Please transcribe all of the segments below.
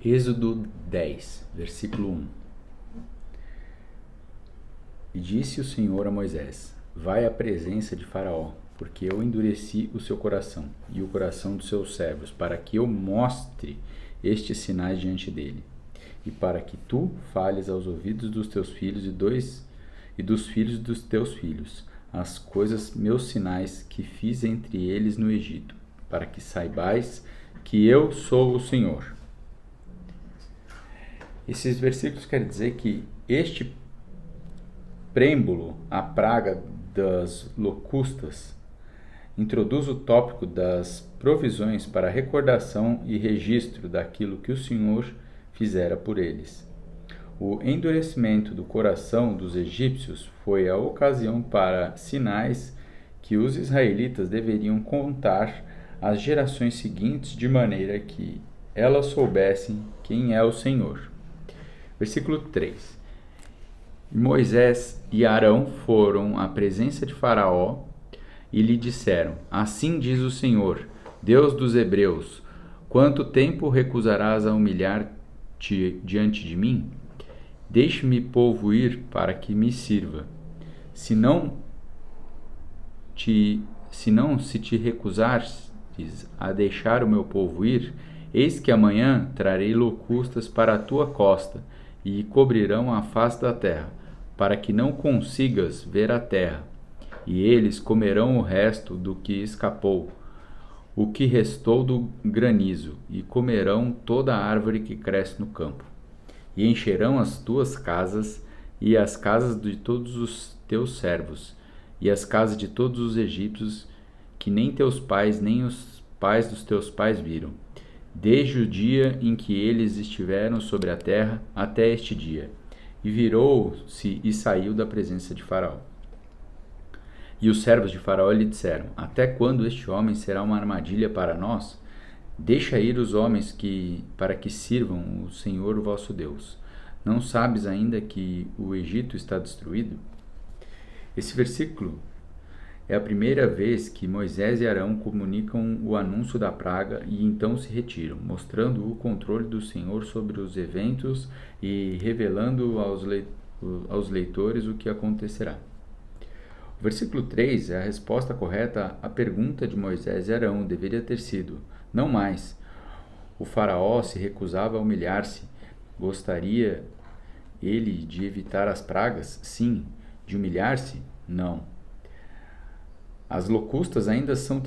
Êxodo 10, versículo 1. E disse o Senhor a Moisés: Vai à presença de Faraó, porque eu endureci o seu coração e o coração dos seus servos, para que eu mostre estes sinais diante dele, e para que tu fales aos ouvidos dos teus filhos e dos filhos dos teus filhos as coisas, meus sinais que fiz entre eles no Egito, para que saibais que eu sou o Senhor. Esses versículos querem dizer que este preâmbulo, a praga das locustas, introduz o tópico das provisões para recordação e registro daquilo que o Senhor fizera por eles. O endurecimento do coração dos egípcios foi a ocasião para sinais que os israelitas deveriam contar às gerações seguintes, de maneira que elas soubessem quem é o Senhor. Versículo 3. Moisés e Arão foram à presença de Faraó e lhe disseram: Assim diz o Senhor, Deus dos Hebreus, quanto tempo recusarás a humilhar-te diante de mim? Deixe-me, povo, ir para que me sirva. Se te recusares a deixar o meu povo ir, eis que amanhã trarei locustas para a tua costa e cobrirão a face da terra, para que não consigas ver a terra. E eles comerão o resto do que escapou, o que restou do granizo, e comerão toda a árvore que cresce no campo. E encherão as tuas casas, e as casas de todos os teus servos, e as casas de todos os egípcios, que nem teus pais, nem os pais dos teus pais viram, desde o dia em que eles estiveram sobre a terra até este dia. E virou-se e saiu da presença de Faraó. E os servos de Faraó lhe disseram: Até quando este homem será uma armadilha para nós? Deixa ir os homens para que sirvam o Senhor vosso Deus. Não sabes ainda que o Egito está destruído? Esse versículo é a primeira vez que Moisés e Arão comunicam o anúncio da praga e então se retiram, mostrando o controle do Senhor sobre os eventos e revelando aos leitores o que acontecerá. O versículo 3 é a resposta correta à pergunta de Moisés e Arão. Deveria ter sido: não mais. O faraó se recusava a humilhar-se. Gostaria ele de evitar as pragas? Sim. De humilhar-se? Não. As locustas ainda são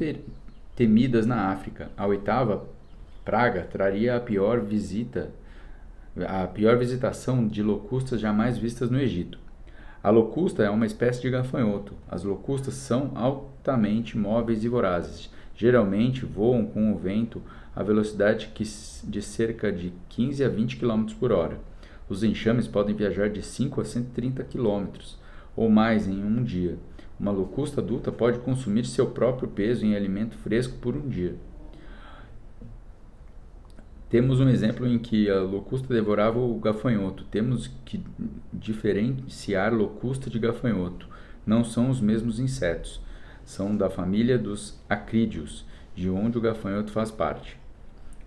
temidas na África. A 8ª praga traria a pior visitação de locustas jamais vistas no Egito. A locusta é uma espécie de gafanhoto. As locustas são altamente móveis e vorazes. Geralmente voam com o vento a velocidade de cerca de 15 a 20 km por hora. Os enxames podem viajar de 5 a 130 km ou mais em um dia. Uma locusta adulta pode consumir seu próprio peso em alimento fresco por um dia. Temos um exemplo em que a locusta devorava o gafanhoto. Temos que diferenciar locusta de gafanhoto. Não são os mesmos insetos. São da família dos acrídeos, de onde o gafanhoto faz parte.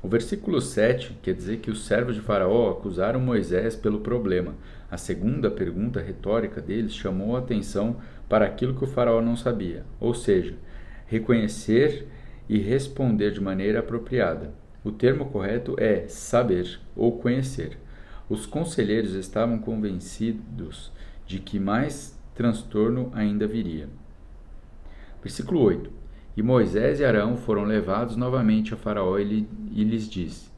O versículo 7 quer dizer que os servos de Faraó acusaram Moisés pelo problema. A segunda pergunta retórica deles chamou a atenção para aquilo que o Faraó não sabia, ou seja, reconhecer e responder de maneira apropriada. O termo correto é saber ou conhecer. Os conselheiros estavam convencidos de que mais transtorno ainda viria. Versículo 8. E Moisés e Arão foram levados novamente a Faraó e lhes disse: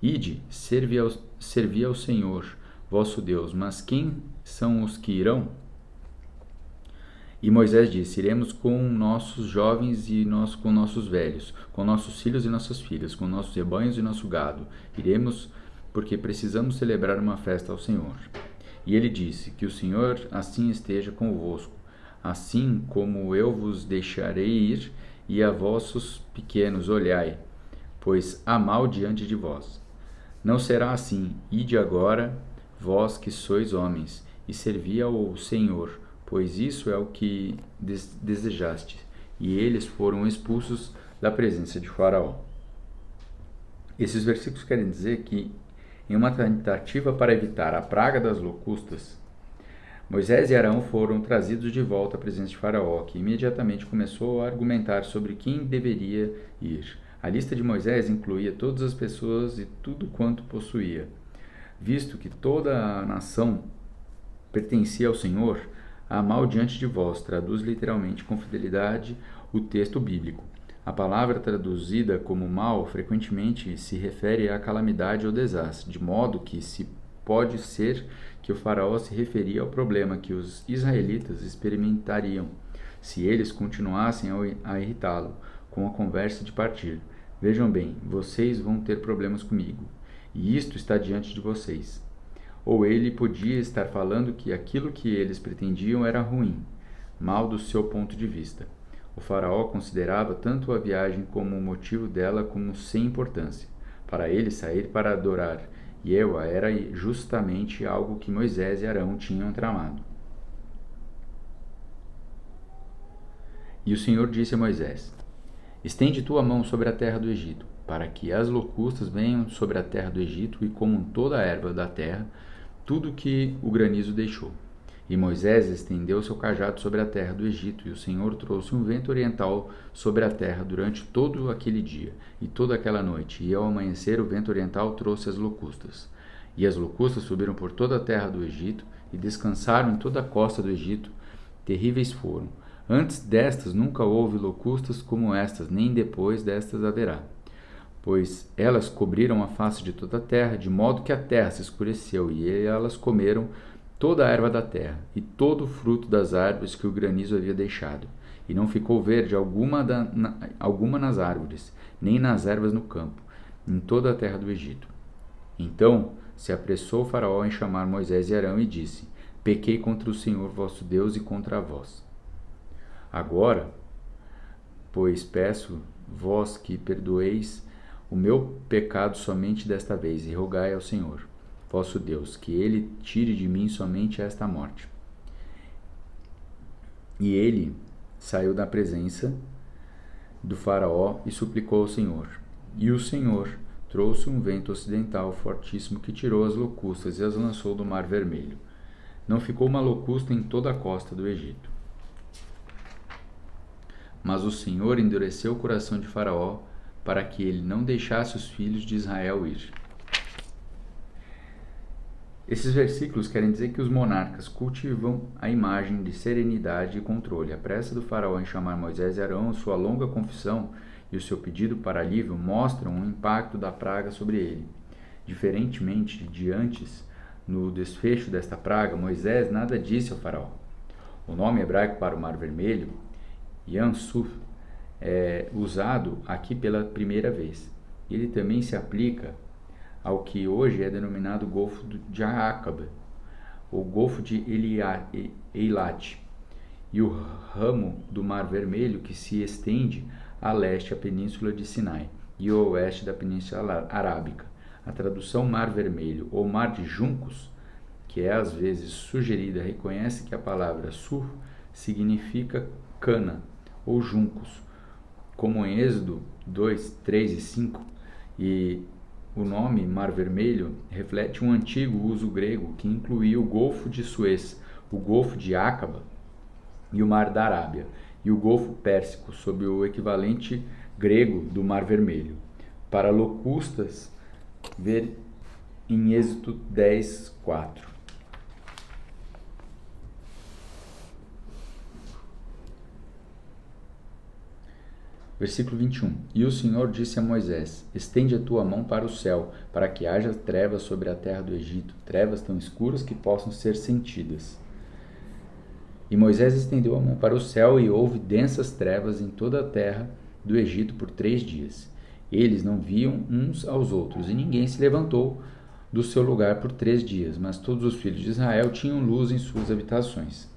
Ide, servi ao Senhor, vosso Deus, mas quem são os que irão? E Moisés disse: Iremos com nossos jovens e nós com nossos velhos, com nossos filhos e nossas filhas, com nossos rebanhos e nosso gado. Iremos porque precisamos celebrar uma festa ao Senhor. E ele disse: Que o Senhor assim esteja convosco, assim como eu vos deixarei ir, e a vossos pequenos olhai, pois há mal diante de vós. Não será assim. Ide agora, vós que sois homens, e servi ao Senhor, pois isso é o que desejaste. E eles foram expulsos da presença de Faraó. Esses versículos querem dizer que Em uma tentativa para evitar a praga das locustas, Moisés e Arão foram trazidos de volta à presença de Faraó, que imediatamente começou a argumentar sobre quem deveria ir. A lista de Moisés incluía todas as pessoas e tudo quanto possuía. Visto que toda a nação pertencia ao Senhor, há mal diante de vós, traduz literalmente com fidelidade o texto bíblico. A palavra traduzida como mal frequentemente se refere à calamidade ou desastre, de modo que se pode ser que o faraó se referia ao problema que os israelitas experimentariam se eles continuassem a irritá-lo com a conversa de partir. Vejam bem, vocês vão ter problemas comigo, e isto está diante de vocês. Ou ele podia estar falando que aquilo que eles pretendiam era ruim, mal do seu ponto de vista. O faraó considerava tanto a viagem como o motivo dela como sem importância. Para ele, sair para adorar Jeová era justamente algo que Moisés e Arão tinham tramado. E o Senhor disse a Moisés: Estende tua mão sobre a terra do Egito, para que as locustas venham sobre a terra do Egito e comam toda a erva da terra, tudo que o granizo deixou. E Moisés estendeu seu cajado sobre a terra do Egito, e o Senhor trouxe um vento oriental sobre a terra durante todo aquele dia e toda aquela noite. E ao amanhecer o vento oriental trouxe as locustas. E as locustas subiram por toda a terra do Egito e descansaram em toda a costa do Egito. Terríveis foram. Antes destas nunca houve locustas como estas, nem depois destas haverá. Pois elas cobriram a face de toda a terra, de modo que a terra se escureceu, e elas comeram toda a erva da terra, e todo o fruto das árvores que o granizo havia deixado, e não ficou verde alguma nas árvores, nem nas ervas no campo, em toda a terra do Egito. Então se apressou o faraó em chamar Moisés e Arão e disse: Pequei contra o Senhor vosso Deus e contra vós. Agora, pois peço vós que perdoeis o meu pecado somente desta vez, e rogai ao Senhor vosso Deus, que ele tire de mim somente esta morte. E ele saiu da presença do faraó e suplicou ao Senhor. E o Senhor trouxe um vento ocidental fortíssimo que tirou as locustas e as lançou do mar vermelho. Não ficou uma locusta em toda a costa do Egito. Mas o Senhor endureceu o coração de Faraó para que ele não deixasse os filhos de Israel ir. Esses versículos querem dizer que os monarcas cultivam a imagem de serenidade e controle. A pressa do faraó em chamar Moisés e Arão, sua longa confissão e o seu pedido para alívio mostram o impacto da praga sobre ele. Diferentemente de antes, no desfecho desta praga, Moisés nada disse ao faraó. O nome hebraico para o Mar Vermelho, Yam-suf, é usado aqui pela primeira vez. Ele também se aplica ao que hoje é denominado Golfo de Aqaba, ou Golfo de Eilat, e o ramo do Mar Vermelho que se estende a leste a Península de Sinai e ao oeste da Península Arábica. A tradução Mar Vermelho ou Mar de Juncos, que é às vezes sugerida, reconhece que a palavra sur significa cana ou juncos, como em Êxodo 2, 3 e 5, e o nome Mar Vermelho reflete um antigo uso grego que incluía o Golfo de Suez, o Golfo de Aqaba e o Mar da Arábia, e o Golfo Pérsico, sob o equivalente grego do Mar Vermelho. Para locustas, ver em Êxodo 10, 4. Versículo 21. E o Senhor disse a Moisés: Estende a tua mão para o céu, para que haja trevas sobre a terra do Egito, trevas tão escuras que possam ser sentidas. E Moisés estendeu a mão para o céu, e houve densas trevas em toda a terra do Egito por 3 dias. Eles não viam uns aos outros, e ninguém se levantou do seu lugar por 3 dias, mas todos os filhos de Israel tinham luz em suas habitações.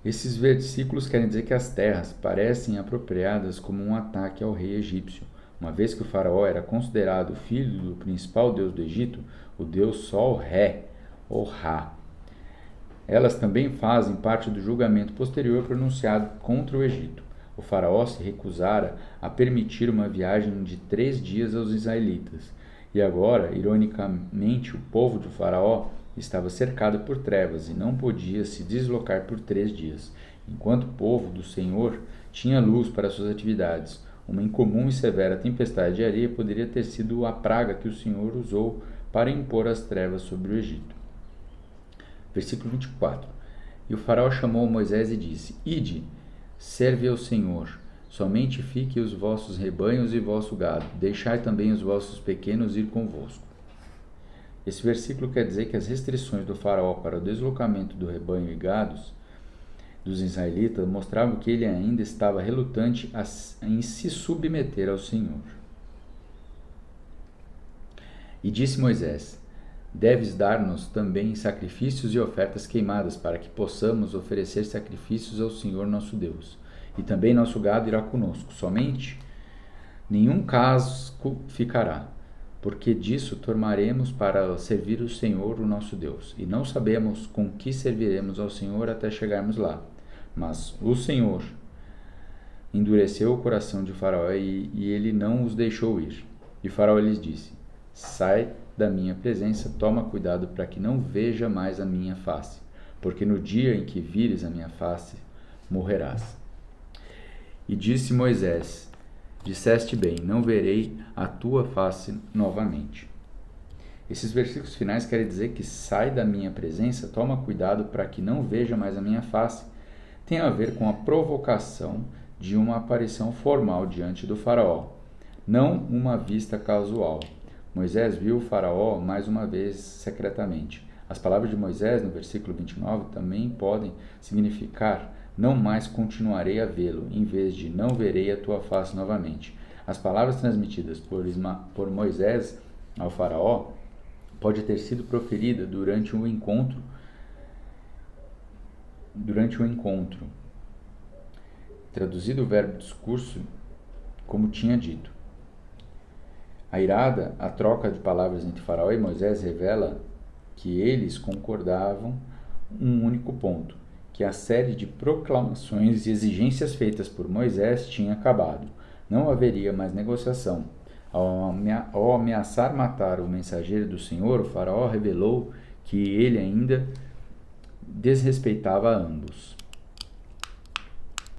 Esses versículos querem dizer que as terras parecem apropriadas como um ataque ao rei egípcio. Uma vez que o faraó era considerado filho do principal deus do Egito, o deus Sol Ré, ou Ra. Elas também fazem parte do julgamento posterior pronunciado contra o Egito. O faraó se recusara a permitir uma viagem de 3 dias aos israelitas, E agora, ironicamente, o povo de Faraó estava cercado por trevas e não podia se deslocar por 3 dias, enquanto o povo do Senhor tinha luz para suas atividades. Uma incomum e severa tempestade de areia poderia ter sido a praga que o Senhor usou para impor as trevas sobre o Egito. Versículo 24. E o faraó chamou Moisés e disse: Ide, serve ao Senhor. Somente fiquem os vossos rebanhos e vosso gado. Deixai também os vossos pequenos ir convosco. Esse versículo quer dizer que as restrições do faraó para o deslocamento do rebanho e gados dos israelitas mostravam que ele ainda estava relutante em se submeter ao Senhor. E disse Moisés: Deves dar-nos também sacrifícios e ofertas queimadas, para que possamos oferecer sacrifícios ao Senhor nosso Deus. E também nosso gado irá conosco. Somente nenhum casco ficará, porque disso tomaremos para servir o Senhor, o nosso Deus. E não sabemos com que serviremos ao Senhor até chegarmos lá. Mas o Senhor endureceu o coração de Faraó e ele não os deixou ir. E Faraó lhes disse: Sai da minha presença, toma cuidado para que não veja mais a minha face, porque no dia em que vires a minha face, morrerás. E disse Moisés: Disseste bem, não verei a tua face novamente. Esses versículos finais querem dizer que sai da minha presença, toma cuidado para que não veja mais a minha face, tem a ver com a provocação de uma aparição formal diante do faraó, não uma vista casual. Moisés viu o faraó mais uma vez secretamente. As palavras de Moisés no versículo 29 também podem significar: não mais continuarei a vê-lo, em vez de não verei a tua face novamente. As palavras transmitidas por Moisés ao faraó pode ter sido proferida durante um encontro. Traduzido o verbo discurso como tinha dito. A troca de palavras entre Faraó e Moisés revela que eles concordavam um único ponto, que a série de proclamações e exigências feitas por Moisés tinha acabado. Não haveria mais negociação. Ao ameaçar matar o mensageiro do Senhor, o Faraó revelou que ele ainda desrespeitava a ambos.